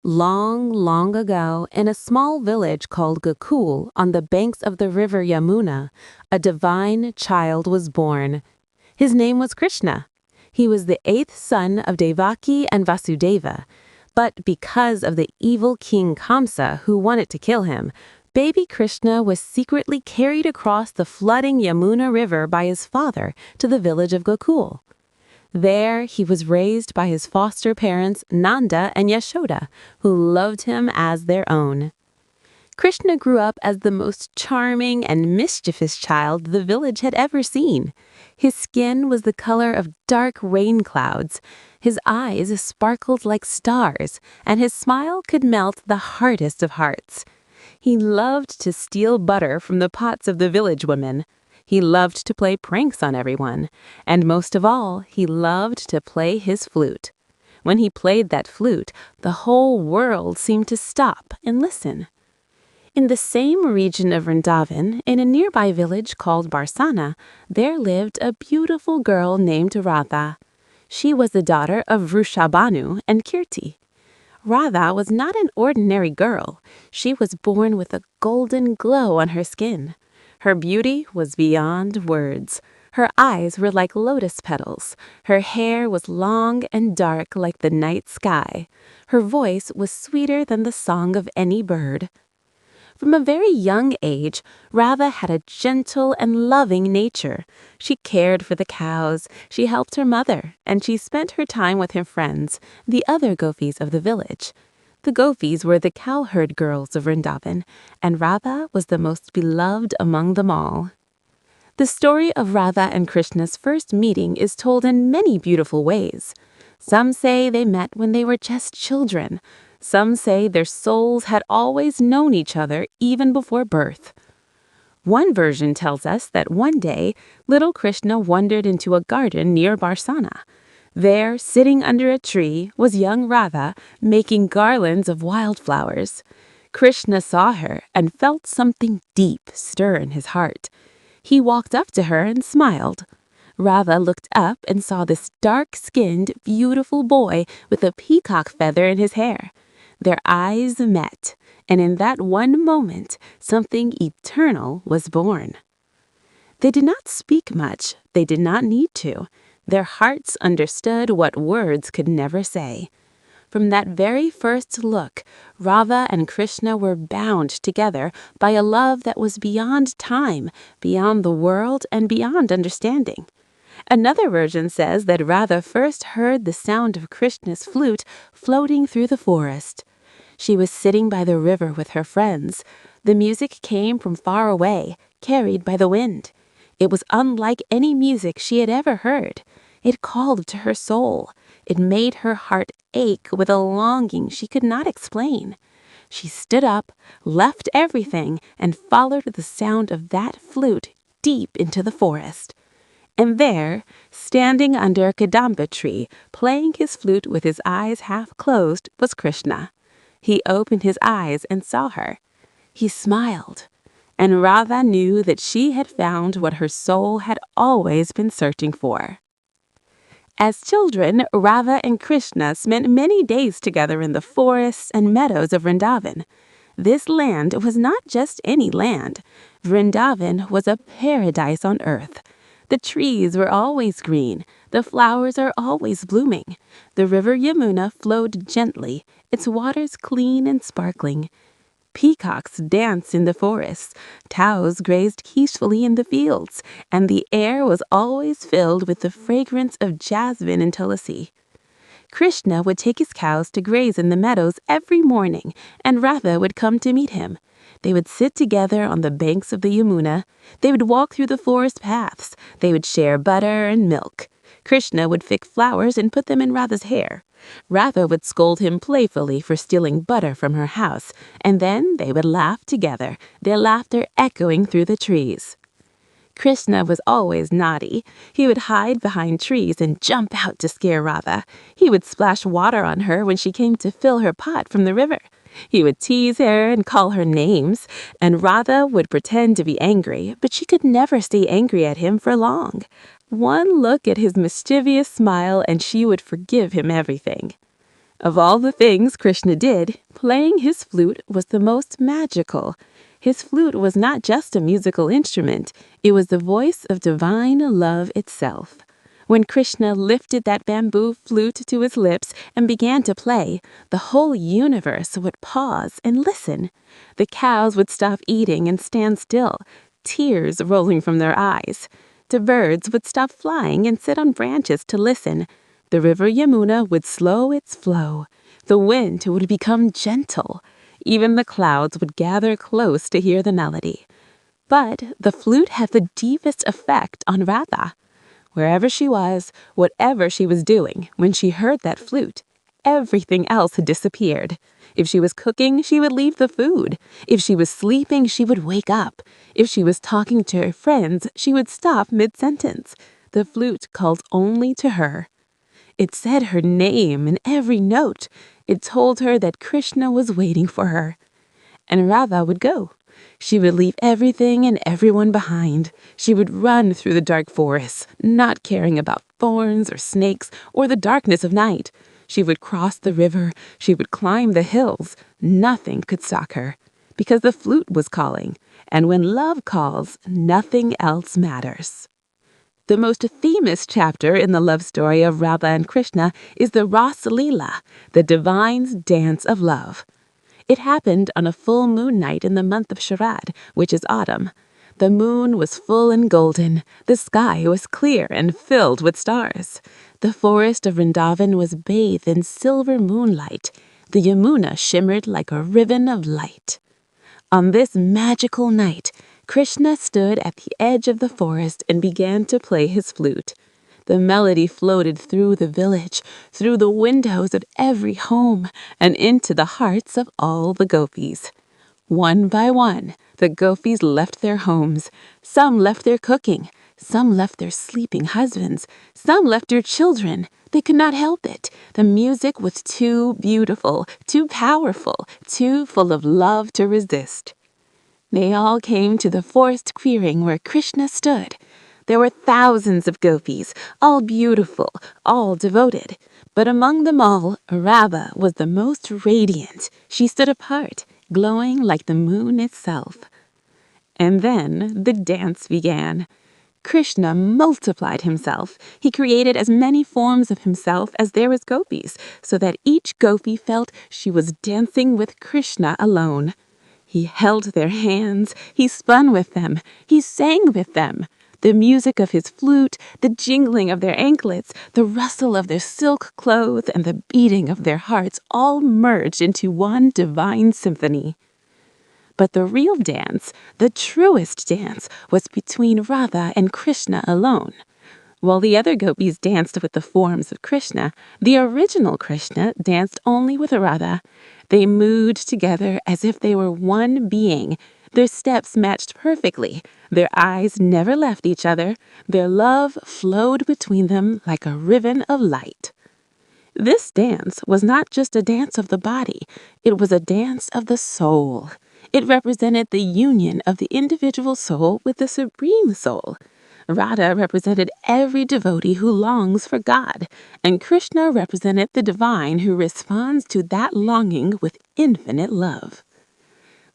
Long, long ago, in a small village called Gokul on the banks of the river Yamuna, a divine child was born. His name was Krishna. He was the 8th son of Devaki and Vasudeva. But because of the evil king Kamsa who wanted to kill him, baby Krishna was secretly carried across the flooding Yamuna River by his father to the village of Gokul. There he was raised by his foster parents Nanda and Yashoda, who loved him as their own. Krishna grew up as the most charming and mischievous child the village had ever seen. His skin was the color of dark rain clouds, his eyes sparkled like stars, and his smile could melt the hardest of hearts. He loved to steal butter from the pots of the village women. He loved to play pranks on everyone, and most of all, he loved to play his flute. When he played that flute, the whole world seemed to stop and listen. In the same region of Vrindavan, in a nearby village called Barsana, there lived a beautiful girl named Radha. She was the daughter of Vrishabhanu and Kirti. Radha was not an ordinary girl. She was born with a golden glow on her skin. Her beauty was beyond words. Her eyes were like lotus petals. Her hair was long and dark like the night sky. Her voice was sweeter than the song of any bird. From a very young age, Radha had a gentle and loving nature. She cared for the cows, she helped her mother, and she spent her time with her friends, the other gopis of the village. The gopis were the cowherd girls of Vrindavan, and Radha was the most beloved among them all. The story of Radha and Krishna's first meeting is told in many beautiful ways. Some say they met when they were just children. Some say their souls had always known each other even before birth. One version tells us that one day, little Krishna wandered into a garden near Barsana. There, sitting under a tree, was young Radha making garlands of wildflowers. Krishna saw her and felt something deep stir in his heart. He walked up to her and smiled. Radha looked up and saw this dark-skinned, beautiful boy with a peacock feather in his hair. Their eyes met, and in that one moment, something eternal was born. They did not speak much. They did not need to. Their hearts understood what words could never say. From that very first look, Radha and Krishna were bound together by a love that was beyond time, beyond the world, and beyond understanding. Another version says that Radha first heard the sound of Krishna's flute floating through the forest. She was sitting by the river with her friends. The music came from far away, carried by the wind. It was unlike any music she had ever heard. It called to her soul. It made her heart ache with a longing she could not explain. She stood up, left everything, and followed the sound of that flute deep into the forest. And there, standing under a kadamba tree, playing his flute with his eyes half closed, was Krishna. He opened his eyes and saw her. He smiled, and Radha knew that she had found what her soul had always been searching for. As children, Radha and Krishna spent many days together in the forests and meadows of Vrindavan. This land was not just any land. Vrindavan was a paradise on earth. The trees were always green. The flowers are always blooming. The river Yamuna flowed gently, its waters clean and sparkling. Peacocks danced in the forests, cows grazed peacefully in the fields, and the air was always filled with the fragrance of jasmine and tulsi. Krishna would take his cows to graze in the meadows every morning, and Radha would come to meet him. They would sit together on the banks of the Yamuna. They would walk through the forest paths. They would share butter and milk. Krishna would pick flowers and put them in Radha's hair. Radha would scold him playfully for stealing butter from her house, and then they would laugh together, their laughter echoing through the trees. Krishna was always naughty. He would hide behind trees and jump out to scare Radha. He would splash water on her when she came to fill her pot from the river. He would tease her and call her names, and Radha would pretend to be angry, but she could never stay angry at him for long. One look at his mischievous smile and she would forgive him everything. Of all the things Krishna did, playing his flute was the most magical. His flute was not just a musical instrument, it was the voice of divine love itself. When Krishna lifted that bamboo flute to his lips and began to play, the whole universe would pause and listen. The cows would stop eating and stand still, tears rolling from their eyes. The birds would stop flying and sit on branches to listen. The river Yamuna would slow its flow. The wind would become gentle. Even the clouds would gather close to hear the melody. But the flute had the deepest effect on Radha. Wherever she was, whatever she was doing, when she heard that flute, everything else had disappeared. If she was cooking, she would leave the food. If she was sleeping, she would wake up. If she was talking to her friends, she would stop mid-sentence. The flute called only to her. It said her name in every note. It told her that Krishna was waiting for her. And Radha would go. She would leave everything and everyone behind. She would run through the dark forests, not caring about thorns or snakes or the darkness of night. She would cross the river. She would climb the hills. Nothing could stop her, because the flute was calling. And when love calls, nothing else matters. The most famous chapter in the love story of Radha and Krishna is the Rasa Leela, the divine dance of love. It happened on a full moon night in the month of Sharad, which is autumn. The moon was full and golden. The sky was clear and filled with stars. The forest of Vrindavan was bathed in silver moonlight. The Yamuna shimmered like a ribbon of light. On this magical night, Krishna stood at the edge of the forest and began to play his flute. The melody floated through the village, through the windows of every home, and into the hearts of all the gopis. One by one, the gopis left their homes. Some left their cooking. Some left their sleeping husbands. Some left their children. They could not help it. The music was too beautiful, too powerful, too full of love to resist. They all came to the forest clearing where Krishna stood. There were thousands of gopis, all beautiful, all devoted. But among them all, Radha was the most radiant. She stood apart, glowing like the moon itself. And then the dance began. Krishna multiplied himself. He created as many forms of himself as there was gopis, so that each gopi felt she was dancing with Krishna alone. He held their hands, he spun with them, he sang with them. The music of his flute, the jingling of their anklets, the rustle of their silk clothes, and the beating of their hearts all merged into one divine symphony. But the real dance, the truest dance, was between Radha and Krishna alone. While the other gopis danced with the forms of Krishna, the original Krishna danced only with Radha. They moved together as if they were one being. Their steps matched perfectly. Their eyes never left each other. Their love flowed between them like a ribbon of light. This dance was not just a dance of the body. It was a dance of the soul. It represented the union of the individual soul with the supreme soul. Radha represented every devotee who longs for God, and Krishna represented the divine who responds to that longing with infinite love.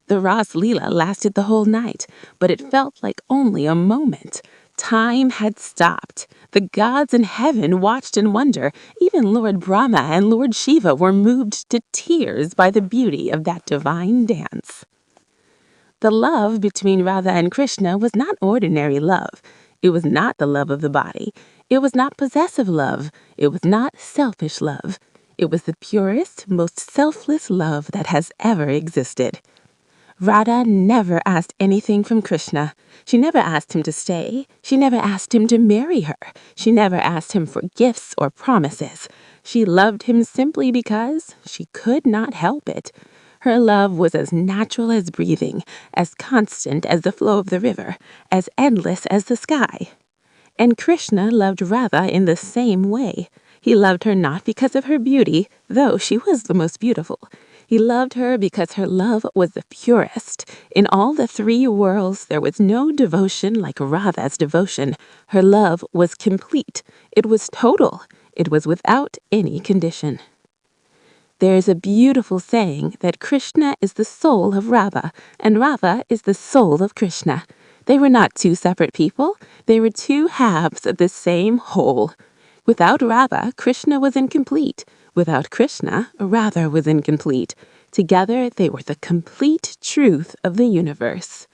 The Ras Leela lasted the whole night, but it felt like only a moment. Time had stopped. The gods in heaven watched in wonder. Even Lord Brahma and Lord Shiva were moved to tears by the beauty of that divine dance. The love between Radha and Krishna was not ordinary love. It was not the love of the body. It was not possessive love. It was not selfish love. It was the purest, most selfless love that has ever existed. Radha never asked anything from Krishna. She never asked him to stay. She never asked him to marry her. She never asked him for gifts or promises. She loved him simply because she could not help it. Her love was as natural as breathing, as constant as the flow of the river, as endless as the sky. And Krishna loved Radha in the same way. He loved her not because of her beauty, though she was the most beautiful. He loved her because her love was the purest. In all the three worlds, there was no devotion like Radha's devotion. Her love was complete. It was total. It was without any condition. There is a beautiful saying that Krishna is the soul of Radha, and Radha is the soul of Krishna. They were not two separate people. They were two halves of the same whole. Without Radha, Krishna was incomplete. Without Krishna, Radha was incomplete. Together, they were the complete truth of the universe.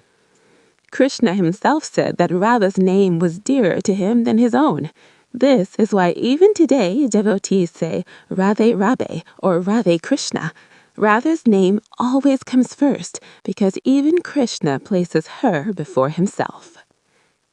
Krishna himself said that Radha's name was dearer to him than his own. This is why even today devotees say Radhe Radhe or Radhe Krishna. Radha's name always comes first because even Krishna places her before himself.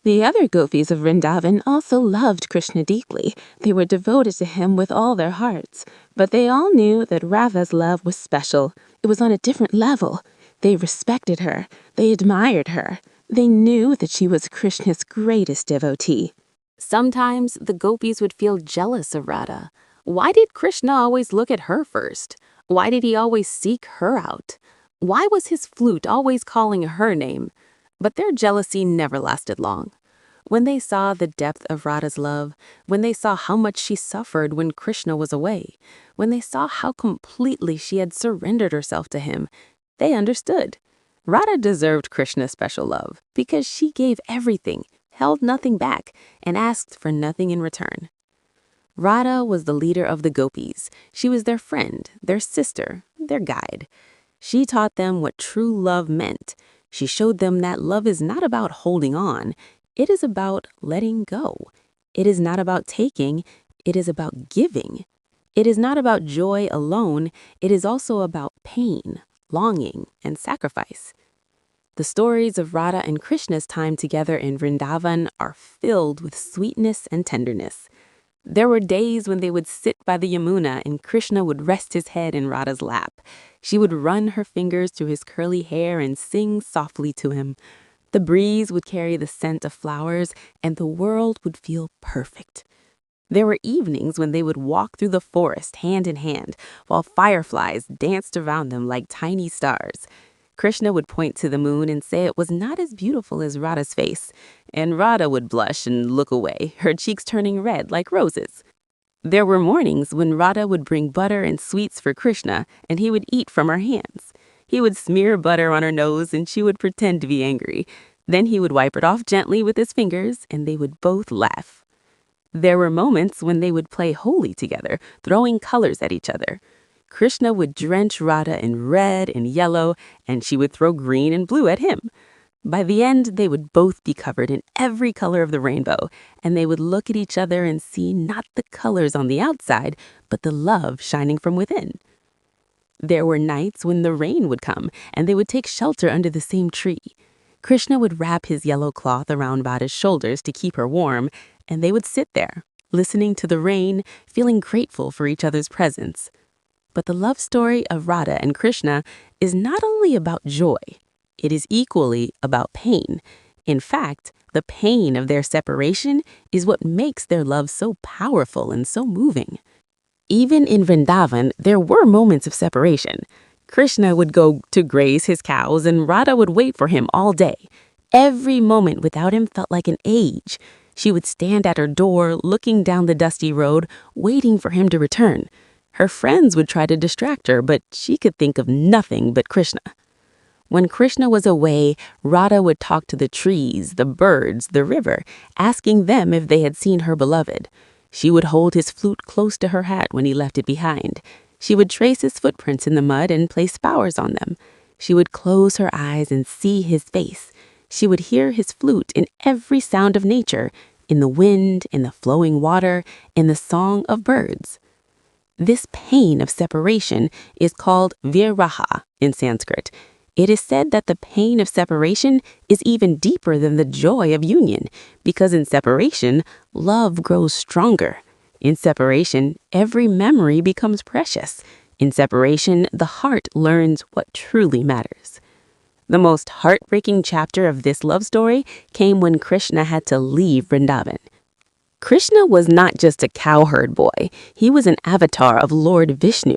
The other gopis of Vrindavan also loved Krishna deeply. They were devoted to him with all their hearts. But they all knew that Radha's love was special. It was on a different level. They respected her. They admired her. They knew that she was Krishna's greatest devotee. Sometimes the gopis would feel jealous of Radha. Why did Krishna always look at her first? Why did he always seek her out? Why was his flute always calling her name? But their jealousy never lasted long. When they saw the depth of Radha's love, when they saw how much she suffered when Krishna was away, when they saw how completely she had surrendered herself to him, they understood. Radha deserved Krishna's special love because she gave everything, held nothing back, and asked for nothing in return. Radha was the leader of the gopis. She was their friend, their sister, their guide. She taught them what true love meant. She showed them that love is not about holding on. It is about letting go. It is not about taking. It is about giving. It is not about joy alone. It is also about pain, longing, and sacrifice. The stories of Radha and Krishna's time together in Vrindavan are filled with sweetness and tenderness. There were days when they would sit by the Yamuna and Krishna would rest his head in Radha's lap. She would run her fingers through his curly hair and sing softly to him. The breeze would carry the scent of flowers, and the world would feel perfect. There were evenings when they would walk through the forest hand in hand, while fireflies danced around them like tiny stars. Krishna would point to the moon and say it was not as beautiful as Radha's face, and Radha would blush and look away, her cheeks turning red like roses. There were mornings when Radha would bring butter and sweets for Krishna, and he would eat from her hands. He would smear butter on her nose, and she would pretend to be angry. Then he would wipe it off gently with his fingers, and they would both laugh. There were moments when they would play holy together, throwing colors at each other. Krishna would drench Radha in red and yellow, and she would throw green and blue at him. By the end, they would both be covered in every color of the rainbow, and they would look at each other and see not the colors on the outside, but the love shining from within. There were nights when the rain would come, and they would take shelter under the same tree. Krishna would wrap his yellow cloth around Radha's shoulders to keep her warm, and they would sit there, listening to the rain, feeling grateful for each other's presence. But the love story of Radha and Krishna is not only about joy, it is equally about pain. In fact, the pain of their separation is what makes their love so powerful and so moving. Even in Vrindavan, there were moments of separation. Krishna would go to graze his cows and Radha would wait for him all day. Every moment without him felt like an age. She would stand at her door, looking down the dusty road, waiting for him to return. Her friends would try to distract her, but she could think of nothing but Krishna. When Krishna was away, Radha would talk to the trees, the birds, the river, asking them if they had seen her beloved. She would hold his flute close to her hat when he left it behind. She would trace his footprints in the mud and place flowers on them. She would close her eyes and see his face. She would hear his flute in every sound of nature, in the wind, in the flowing water, in the song of birds. This pain of separation is called viraha in Sanskrit. It is said that the pain of separation is even deeper than the joy of union, because in separation, love grows stronger. In separation, every memory becomes precious. In separation, the heart learns what truly matters. The most heartbreaking chapter of this love story came when Krishna had to leave Vrindavan. Krishna was not just a cowherd boy. He was an avatar of Lord Vishnu.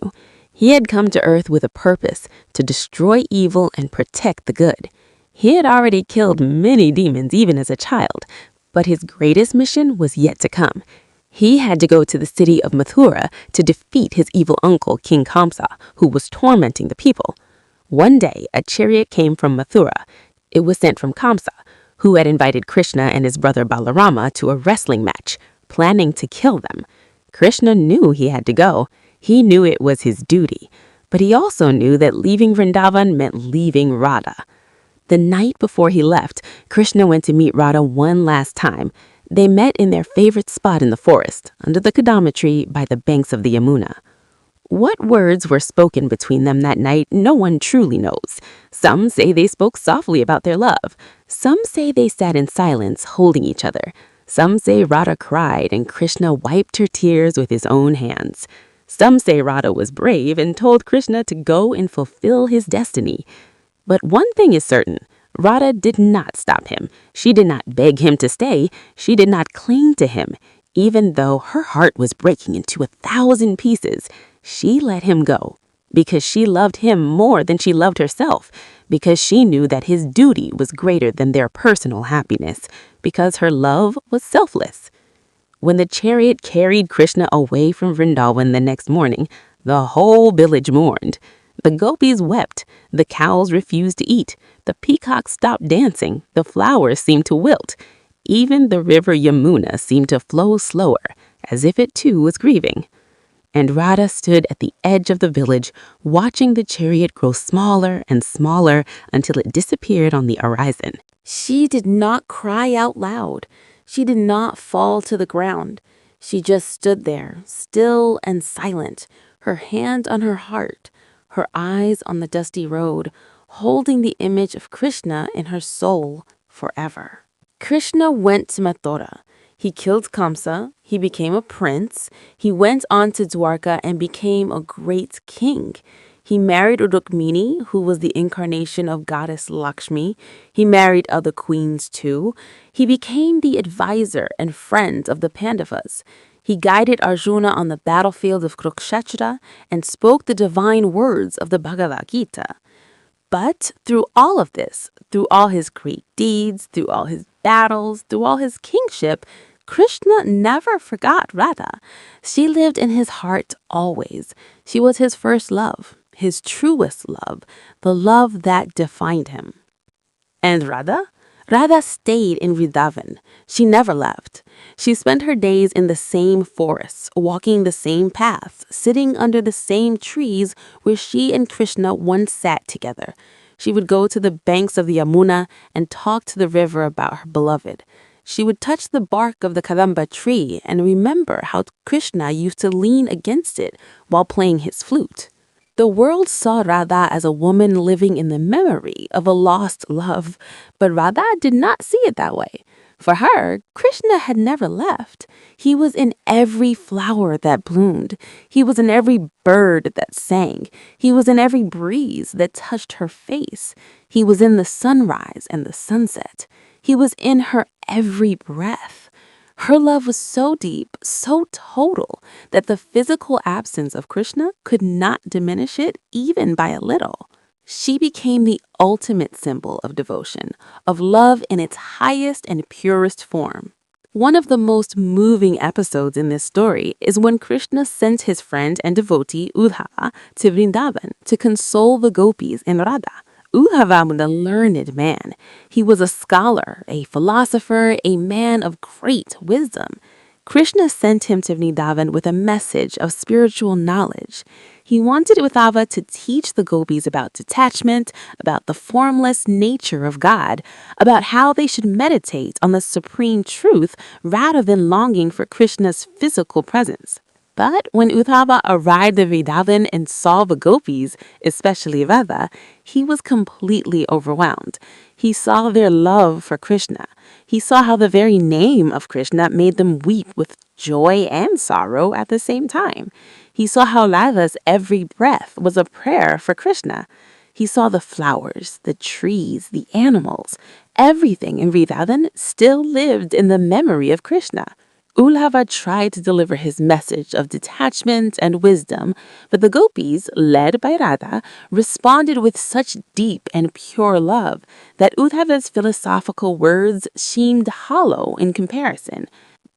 He had come to earth with a purpose, to destroy evil and protect the good. He had already killed many demons even as a child, but his greatest mission was yet to come. He had to go to the city of Mathura to defeat his evil uncle, King Kamsa, who was tormenting the people. One day, a chariot came from Mathura. It was sent from Kamsa, who had invited Krishna and his brother Balarama to a wrestling match, planning to kill them. Krishna knew he had to go. He knew it was his duty. But he also knew that leaving Vrindavan meant leaving Radha. The night before he left, Krishna went to meet Radha one last time. They met in their favorite spot in the forest, under the kadama tree by the banks of the Yamuna. What words were spoken between them that night, no one truly knows. Some say they spoke softly about their love. Some say they sat in silence, holding each other. Some say Radha cried and Krishna wiped her tears with his own hands. Some say Radha was brave and told Krishna to go and fulfill his destiny. But one thing is certain, Radha did not stop him. She did not beg him to stay. She did not cling to him. Even though her heart was breaking into 1,000 pieces, she let him go because she loved him more than she loved herself, because she knew that his duty was greater than their personal happiness, because her love was selfless. When the chariot carried Krishna away from Vrindavan the next morning, the whole village mourned. The gopis wept, the cows refused to eat, the peacocks stopped dancing, the flowers seemed to wilt. Even the river Yamuna seemed to flow slower, as if it too was grieving. And Radha stood at the edge of the village, watching the chariot grow smaller and smaller until it disappeared on the horizon. She did not cry out loud. She did not fall to the ground. She just stood there, still and silent, her hand on her heart, her eyes on the dusty road, holding the image of Krishna in her soul forever. Krishna went to Mathura. He killed Kamsa. He became a prince. He went on to Dwarka and became a great king. He married Rukmini, who was the incarnation of goddess Lakshmi. He married other queens too. He became the advisor and friend of the Pandavas. He guided Arjuna on the battlefield of Kurukshetra and spoke the divine words of the Bhagavad Gita. But through all of this, through all his great deeds, through all his battles, through all his kingship, Krishna never forgot Radha. She lived in his heart always. She was his first love, his truest love, the love that defined him. And Radha? Radha stayed in Vrindavan. She never left. She spent her days in the same forests, walking the same paths, sitting under the same trees where she and Krishna once sat together. She would go to the banks of the Yamuna and talk to the river about her beloved. She would touch the bark of the kadamba tree and remember how Krishna used to lean against it while playing his flute. The world saw Radha as a woman living in the memory of a lost love, but Radha did not see it that way. For her, Krishna had never left. He was in every flower that bloomed. He was in every bird that sang. He was in every breeze that touched her face. He was in the sunrise and the sunset. He was in her every breath. Her love was so deep, so total, that the physical absence of Krishna could not diminish it even by a little. She became the ultimate symbol of devotion, of love in its highest and purest form. One of the most moving episodes in this story is when Krishna sent his friend and devotee Uddhava to Vrindavan to console the gopis and Radha. Uddhava was a learned man. He was a scholar, a philosopher, a man of great wisdom. Krishna sent him to Vrindavan with a message of spiritual knowledge. He wanted Uddhava to teach the gopis about detachment, about the formless nature of God, about how they should meditate on the supreme truth rather than longing for Krishna's physical presence. But when Uddhava arrived at Vrindavan and saw the gopis, especially Radha, he was completely overwhelmed. He saw their love for Krishna. He saw how the very name of Krishna made them weep with joy and sorrow at the same time. He saw how Radha's every breath was a prayer for Krishna. He saw the flowers, the trees, the animals. Everything in Vrindavan still lived in the memory of Krishna. Uddhava tried to deliver his message of detachment and wisdom, but the gopis, led by Radha, responded with such deep and pure love that Uddhava's philosophical words seemed hollow in comparison.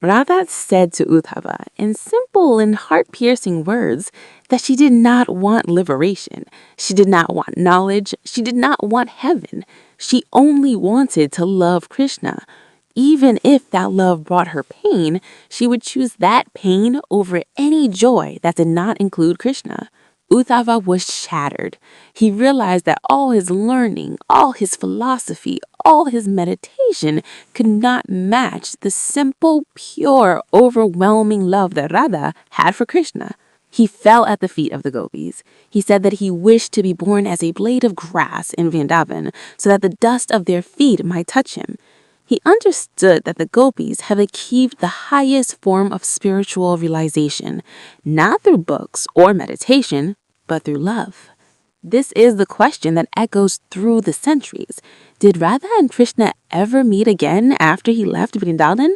Radha said to Uddhava in simple and heart-piercing words that she did not want liberation. She did not want knowledge. She did not want heaven. She only wanted to love Krishna. Even if that love brought her pain, she would choose that pain over any joy that did not include Krishna. Uddhava was shattered. He realized that all his learning, all his philosophy, all his meditation could not match the simple, pure, overwhelming love that Radha had for Krishna. He fell at the feet of the gopis. He said that he wished to be born as a blade of grass in Vrindavan so that the dust of their feet might touch him. He understood that the gopis have achieved the highest form of spiritual realization, not through books or meditation, but through love. This is the question that echoes through the centuries. Did Radha and Krishna ever meet again after he left Vrindavan?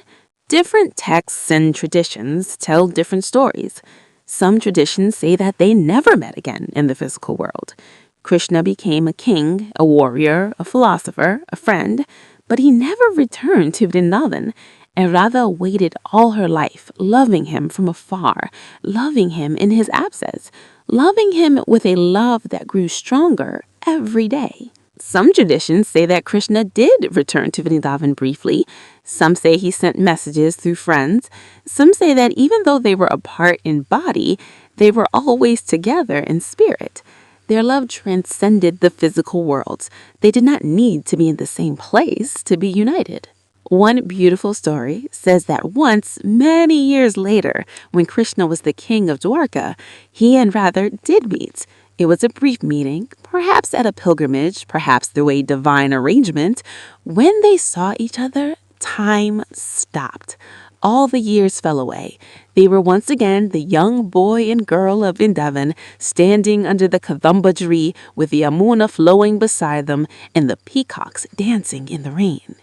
Different texts and traditions tell different stories. Some traditions say that they never met again in the physical world. Krishna became a king, a warrior, a philosopher, a friend, but he never returned to Vrindavan, and Radha waited all her life, loving him from afar, loving him in his absence, loving him with a love that grew stronger every day. Some traditions say that Krishna did return to Vrindavan briefly. Some say he sent messages through friends. Some say that even though they were apart in body, they were always together in spirit. Their love transcended the physical worlds. They did not need to be in the same place to be united. One beautiful story says that once, many years later, when Krishna was the king of Dwarka, he and Radha did meet. It was a brief meeting, perhaps at a pilgrimage, perhaps through a divine arrangement. When they saw each other, time stopped. All the years fell away. They were once again the young boy and girl of Vrindavan, standing under the kadamba tree with the Yamuna flowing beside them and the peacocks dancing in the rain.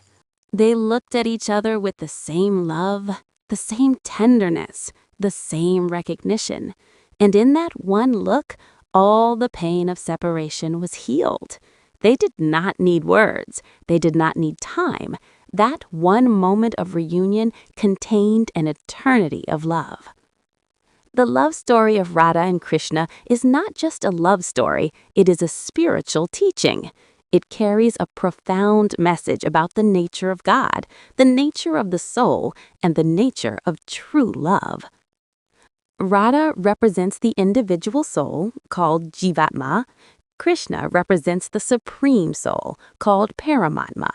They looked at each other with the same love, the same tenderness, the same recognition. And in that one look, all the pain of separation was healed. They did not need words. They did not need time. That one moment of reunion contained an eternity of love. The love story of Radha and Krishna is not just a love story, it is a spiritual teaching. It carries a profound message about the nature of God, the nature of the soul, and the nature of true love. Radha represents the individual soul, called Jivatma. Krishna represents the supreme soul, called Paramatma.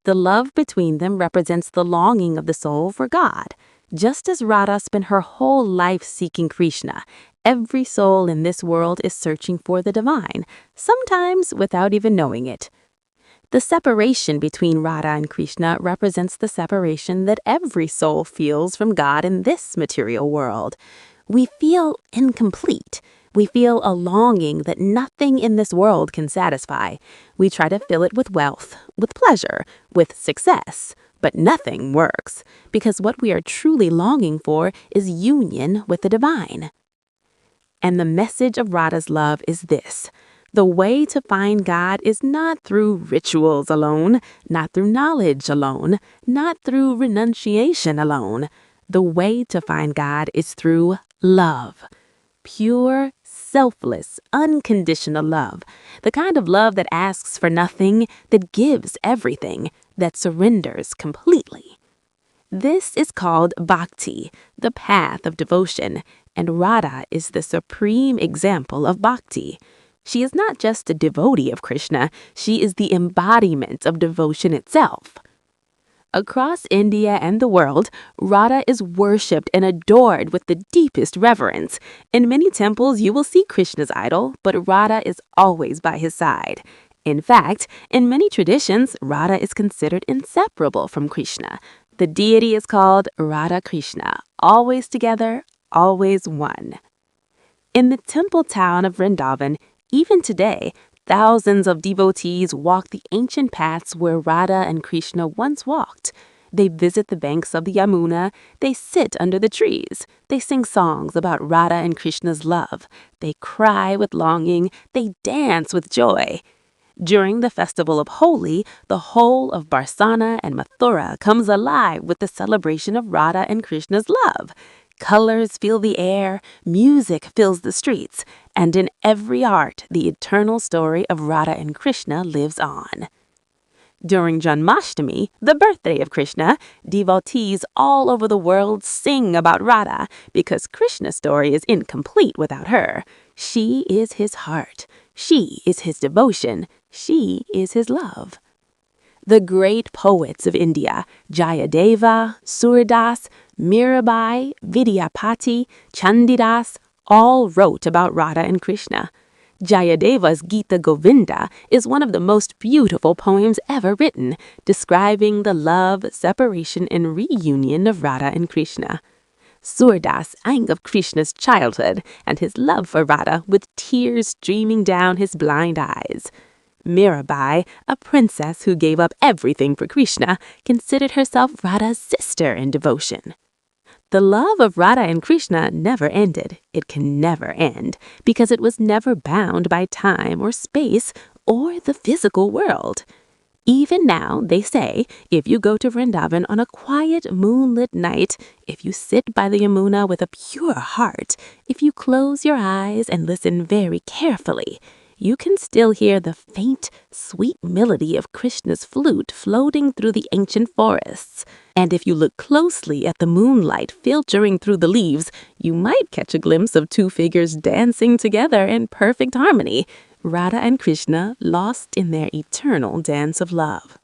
The love between them represents the longing of the soul for God. Just as Radha spent her whole life seeking Krishna, every soul in this world is searching for the divine, sometimes without even knowing it. The separation between Radha and Krishna represents the separation that every soul feels from God in this material world. We feel incomplete. We feel a longing that nothing in this world can satisfy. We try to fill it with wealth, with pleasure, with success. But nothing works, because what we are truly longing for is union with the divine. And the message of Radha's love is this: the way to find God is not through rituals alone, not through knowledge alone, not through renunciation alone. The way to find God is through love. Pure, selfless, unconditional love. The kind of love that asks for nothing, that gives everything, that surrenders completely. This is called Bhakti, the path of devotion, and Radha is the supreme example of Bhakti. She is not just a devotee of Krishna, she is the embodiment of devotion itself. Across India and the world, Radha is worshipped and adored with the deepest reverence. In many temples, you will see Krishna's idol, but Radha is always by his side. In fact, in many traditions, Radha is considered inseparable from Krishna. The deity is called Radha Krishna, always together, always one. In the temple town of Vrindavan, even today, thousands of devotees walk the ancient paths where Radha and Krishna once walked. They visit the banks of the Yamuna, they sit under the trees, they sing songs about Radha and Krishna's love, they cry with longing, they dance with joy. During the festival of Holi, the whole of Barsana and Mathura comes alive with the celebration of Radha and Krishna's love. Colors fill the air, music fills the streets, and in every heart, the eternal story of Radha and Krishna lives on. During Janmashtami, the birthday of Krishna, devotees all over the world sing about Radha because Krishna's story is incomplete without her. She is his heart. She is his devotion. She is his love. The great poets of India, Jayadeva, Surdas, Mirabai, Vidyapati, Chandidas, all wrote about Radha and Krishna. Jayadeva's Gita Govinda is one of the most beautiful poems ever written, describing the love, separation, and reunion of Radha and Krishna. Surdas sang of Krishna's childhood and his love for Radha with tears streaming down his blind eyes. Mirabai, a princess who gave up everything for Krishna, considered herself Radha's sister in devotion. The love of Radha and Krishna never ended. It can never end, because it was never bound by time or space or the physical world. Even now, they say, if you go to Vrindavan on a quiet moonlit night, if you sit by the Yamuna with a pure heart, if you close your eyes and listen very carefully, you can still hear the faint, sweet melody of Krishna's flute floating through the ancient forests. And if you look closely at the moonlight filtering through the leaves, you might catch a glimpse of two figures dancing together in perfect harmony, Radha and Krishna lost in their eternal dance of love.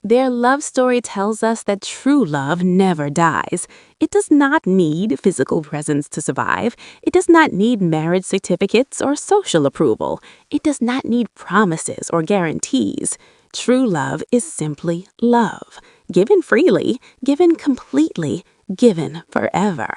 Their love story tells us that true love never dies. It does not need physical presence to survive. It does not need marriage certificates or social approval. It does not need promises or guarantees. True love is simply love, given freely, given completely, given forever.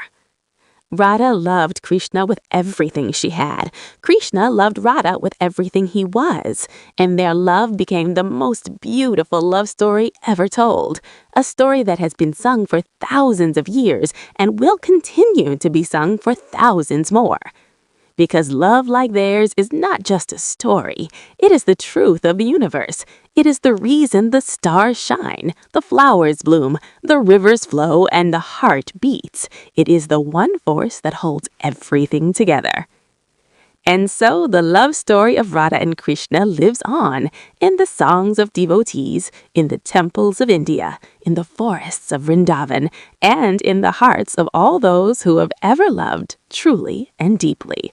Radha loved Krishna with everything she had. Krishna loved Radha with everything he was. And their love became the most beautiful love story ever told. A story that has been sung for thousands of years and will continue to be sung for thousands more. Because love like theirs is not just a story. It is the truth of the universe. It is the reason the stars shine, the flowers bloom, the rivers flow, and the heart beats. It is the one force that holds everything together. And so the love story of Radha and Krishna lives on in the songs of devotees, in the temples of India, in the forests of Vrindavan, and in the hearts of all those who have ever loved truly and deeply.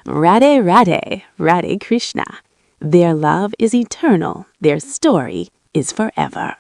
Radhe Radhe, Radhe Krishna. Their love is eternal. Their story is forever.